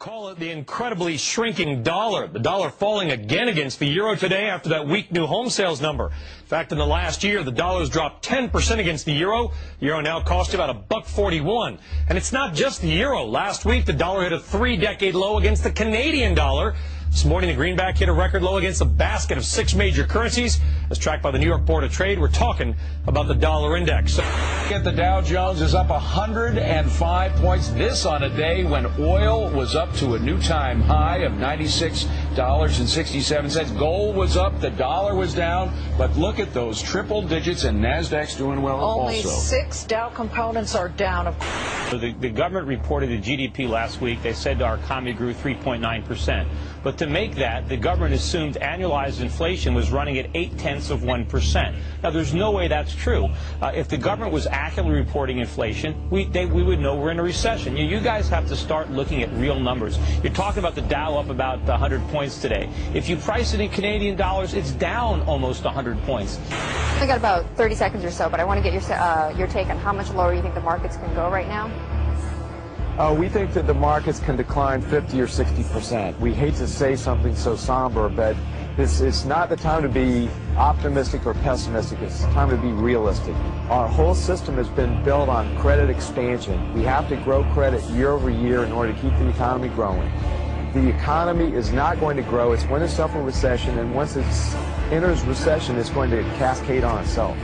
Call it the incredibly shrinking dollar. The dollar falling again against the euro today after that weak new home sales number. In fact, in the last year, the dollar's dropped 10% against the euro. The euro now costs about $1.41. And it's not just the euro. Last week, the dollar hit a three-decade low against the Canadian dollar. This morning, the greenback hit a record low against a basket of 6 major currencies. As tracked by the New York Board of Trade, we're talking about the dollar index. The Dow Jones is up 105 points. This on a day when oil was up to a new time high of $96.67. Gold was up, the dollar was down. But look at those triple digits, and NASDAQ's doing well Only also. 6 Dow components are down. The government reported the GDP last week. They said our economy grew 3.9%. But to make that, the government assumed annualized inflation was running at 0.8%. Now, there's no way that's true. If the government was accurately reporting inflation, we would know we're in a recession. You guys have to start looking at real numbers. You're talking about the Dow up about 100 points today. If you price it in Canadian dollars, it's down almost 100 points. I got about 30 seconds or so, but I want to get your take on how much lower you think the markets can go right now. We think that the markets can decline 50 or 60%. We hate to say something so somber, but this is not the time to be optimistic or pessimistic. It's the time to be realistic. Our whole system has been built on credit expansion. We have to grow credit year over year in order to keep the economy growing. The economy is not going to grow. It's going to suffer recession, and once it enters recession, it's going to cascade on itself.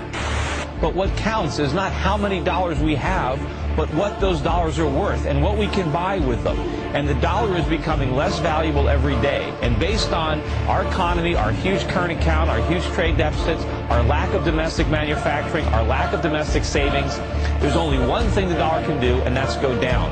But what counts is not how many dollars we have, but what those dollars are worth and what we can buy with them. And the dollar is becoming less valuable every day. And based on our economy, our huge current account, our huge trade deficits, our lack of domestic manufacturing, our lack of domestic savings, there's only one thing the dollar can do, and that's go down.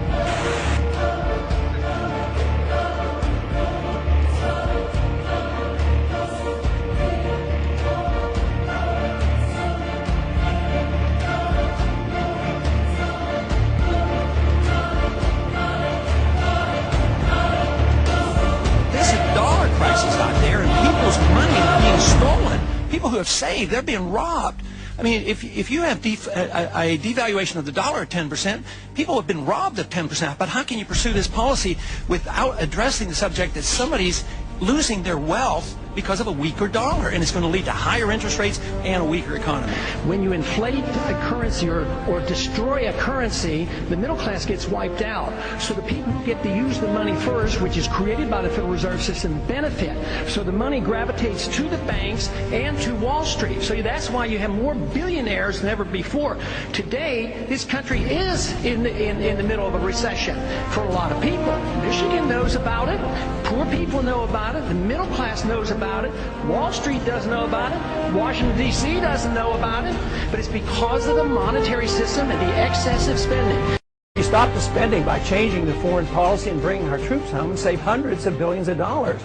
People who have saved, they're being robbed. I mean, if you have a devaluation of the dollar at 10%, people have been robbed of 10%. But how can you pursue this policy without addressing the subject that somebody's losing their wealth because of a weaker dollar, and it's going to lead to higher interest rates and a weaker economy? When you inflate a currency or destroy a currency, the middle class gets wiped out. So the people who get to use the money first, which is created by the Federal Reserve System, benefit. So the money gravitates to the banks and to Wall Street. So that's why you have more billionaires than ever before. Today, this country is in the middle of a recession for a lot of people. Michigan knows about it. Poor people know about it. The middle class knows about it. Wall Street doesn't know about it. Washington, D.C. doesn't know about it. But it's because of the monetary system and the excessive spending. We stop the spending by changing the foreign policy and bringing our troops home and save hundreds of billions of dollars.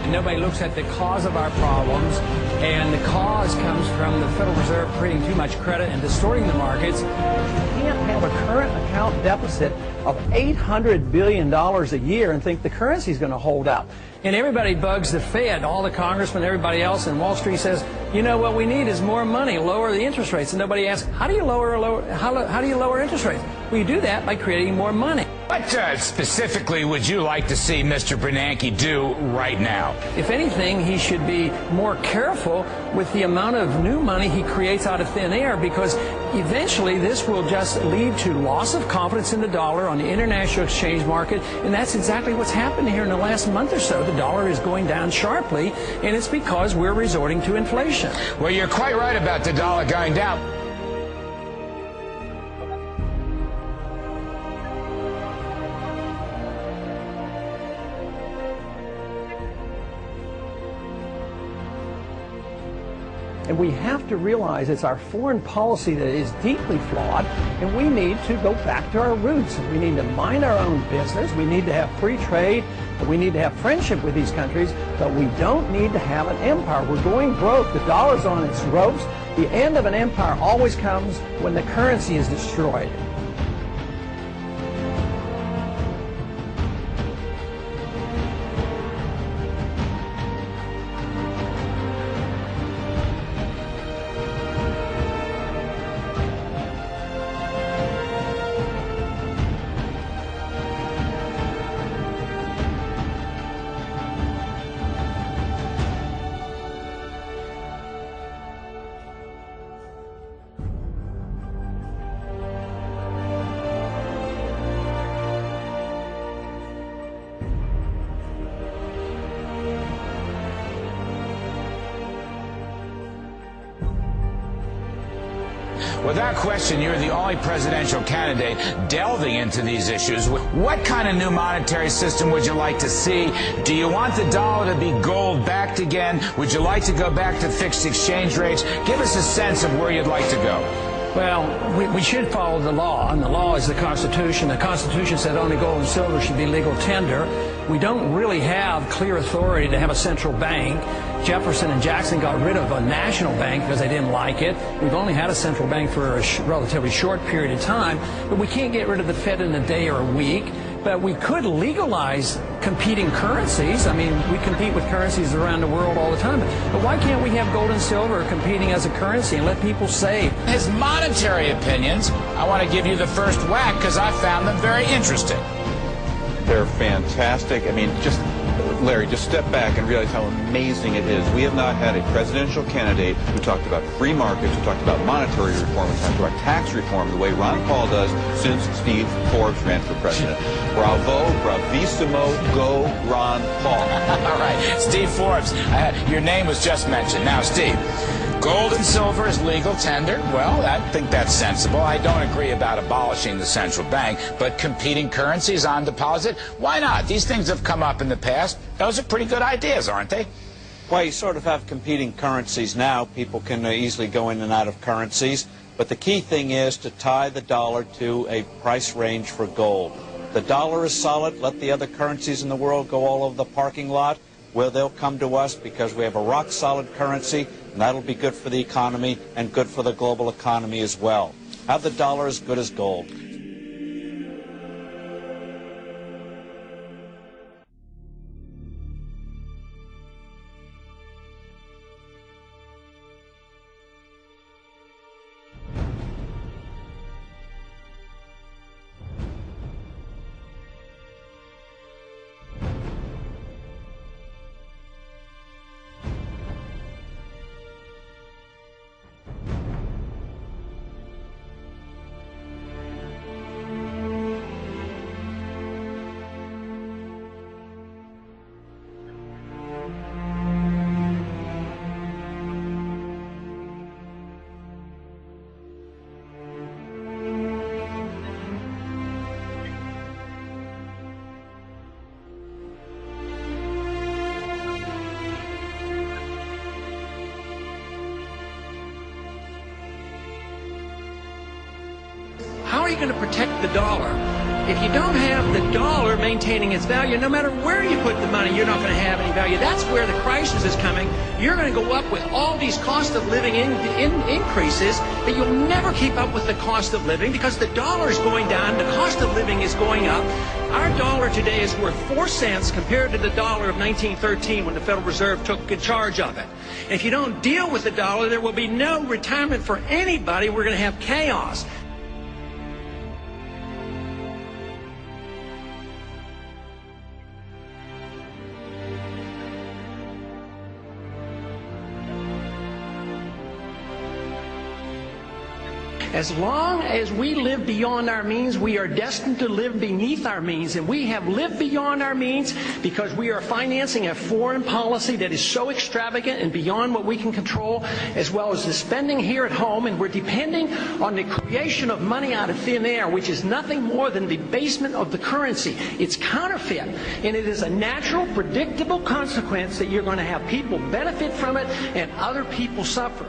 Nobody looks at the cause of our problems, and the cause comes from the Federal Reserve creating too much credit and distorting the markets. You can't have a current account deficit of $800 billion a year and think the currency is going to hold out. And everybody bugs the Fed, all the congressmen, everybody else, and Wall Street says, you know, what we need is more money, lower the interest rates. And nobody asks, how do you lower interest rates? Well, you do that by creating more money. What specifically would you like to see Mr. Bernanke do right now? If anything, he should be more careful with the amount of new money he creates out of thin air, because eventually this will just lead to loss of confidence in the dollar on the international exchange market, and that's exactly what's happened here in the last month or so. The dollar is going down sharply, and it's because we're resorting to inflation. Well, you're quite right about the dollar going down. And we have to realize it's our foreign policy that is deeply flawed, and we need to go back to our roots. We need to mind our own business. We need to have free trade. We need to have friendship with these countries, but we don't need to have an empire. We're going broke. The dollar's on its ropes. The end of an empire always comes when the currency is destroyed. Without question, you're the only presidential candidate delving into these issues. What kind of new monetary system would you like to see? Do you want the dollar to be gold-backed again? Would you like to go back to fixed exchange rates? Give us a sense of where you'd like to go. Well, we should follow the law, and the law is the Constitution. The Constitution said only gold and silver should be legal tender. We don't really have clear authority to have a central bank. Jefferson and Jackson got rid of a national bank because they didn't like it. We've only had a central bank for a relatively short period of time, but we can't get rid of the Fed in a day or a week. But we could legalize competing currencies. I mean, we compete with currencies around the world all the time. But why can't we have gold and silver competing as a currency and let people save? His monetary opinions, I want to give you the first whack because I found them very interesting. They're fantastic. I mean, just, Larry, just step back and realize how amazing it is. We have not had a presidential candidate who talked about free markets, who talked about monetary reform, who talked about tax reform the way Ron Paul does since Steve Forbes ran for president. Bravo, bravissimo, go Ron Paul. All right, Steve Forbes, your name was just mentioned. Now, Steve, gold and silver is legal tender. Well, I think that's sensible. I don't agree about abolishing the central bank, but competing currencies on deposit, why not? These things have come up in the past. Those are pretty good ideas, aren't they? Well, you sort of have competing currencies now. People can easily go in and out of currencies. But the key thing is to tie the dollar to a price range for gold. The dollar is solid. Let the other currencies in the world go all over the parking lot, where they'll come to us because we have a rock-solid currency, and that'll be good for the economy and good for the global economy as well. Have the dollar as good as gold. How are you going to protect the dollar? If you don't have the dollar maintaining its value, no matter where you put the money, you're not going to have any value. That's where the crisis is coming. You're going to go up with all these cost of living increases, but you'll never keep up with the cost of living because the dollar is going down, the cost of living is going up. Our dollar today is worth 4 cents compared to the dollar of 1913 when the Federal Reserve took charge of it. And if you don't deal with the dollar, there will be no retirement for anybody. We're going to have chaos. As long as we live beyond our means, we are destined to live beneath our means. And we have lived beyond our means because we are financing a foreign policy that is so extravagant and beyond what we can control, as well as the spending here at home. And we're depending on the creation of money out of thin air, which is nothing more than the debasement of the currency. It's counterfeit. And it is a natural, predictable consequence that you're going to have people benefit from it and other people suffer.